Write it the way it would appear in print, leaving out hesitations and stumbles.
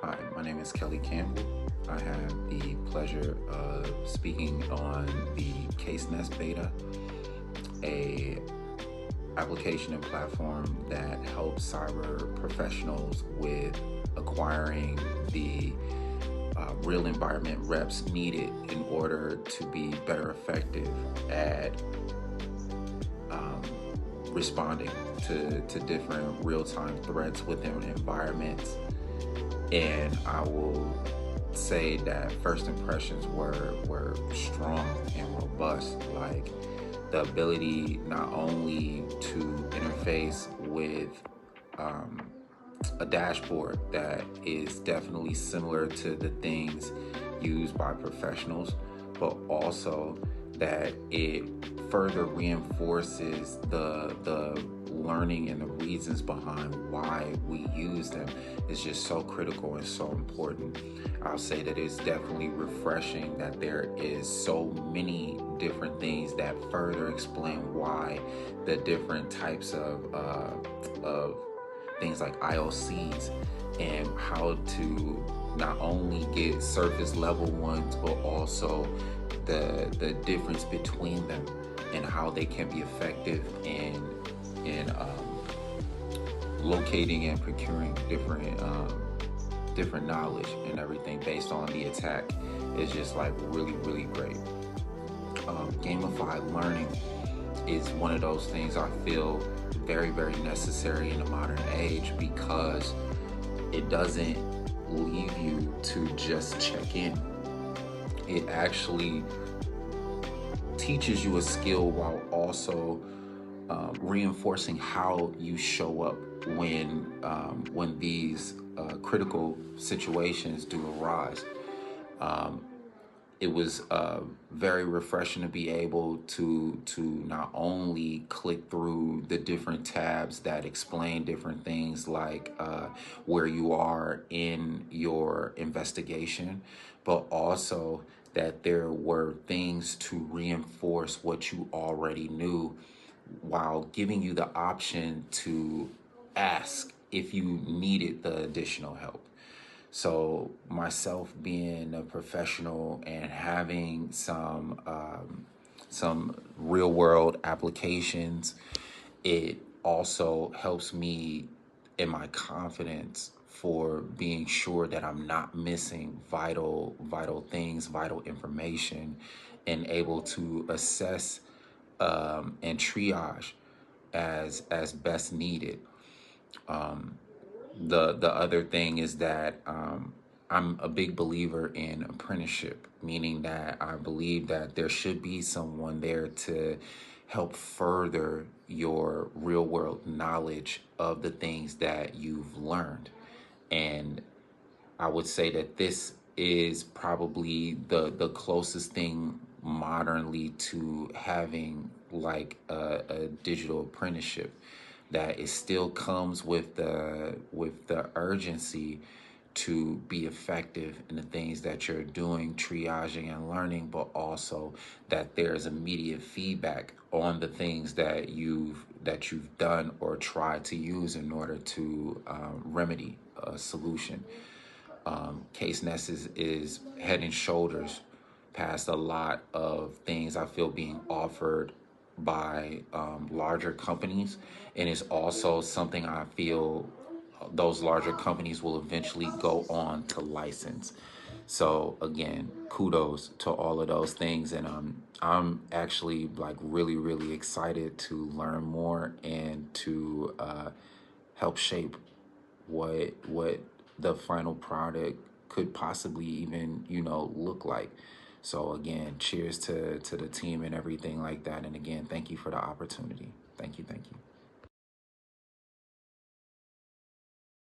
Hi, my name is Kelly Campbell. I have the pleasure of speaking on the CaseNest beta, a application and platform that helps cyber professionals with acquiring the real environment reps needed in order to be better effective at responding to different real-time threats within environments. And I will say that first impressions were strong and robust. Like the ability not only to interface with a dashboard that is definitely similar to the things used by professionals, but also that it further reinforces the learning and the reasons behind why we use them is just so critical and so important. I'll say that it's definitely refreshing that there is so many different things that further explain why the different types of things like IOCs and how to not only get surface level ones, but also the difference between them and how they can be effective in locating and procuring different knowledge and everything based on the attack is just like really great. Gamified learning is one of those things I feel very necessary in the modern age, because it doesn't leave you to just check in. It actually teaches you a skill while also reinforcing how you show up when these critical situations do arise. It was very refreshing to be able to not only click through the different tabs that explain different things like where you are in your investigation, but also that there were things to reinforce what you already knew, while giving you the option to ask if you needed the additional help. So myself being a professional and having some real world applications, it also helps me in my confidence for being sure that I'm not missing vital things, vital information, and able to assess and triage as best needed. The other thing is that I'm a big believer in apprenticeship, meaning that I believe that there should be someone there to help further your real world knowledge of the things that you've learned. And I would say that this is probably the closest thing modernly to having like a digital apprenticeship, that it still comes with the urgency to be effective in the things that you're doing, triaging and learning, but also that there's immediate feedback on the things that you've done or tried to use in order to remedy a solution. CaseNest is head and shoulders past a lot of things I feel being offered by larger companies, and it's also something I feel those larger companies will eventually go on to license. So again, kudos to all of those things, and I'm actually like really excited to learn more and to help shape what the final product could possibly even look like. So again, cheers to the team and everything like that. And again, thank you for the opportunity. Thank you.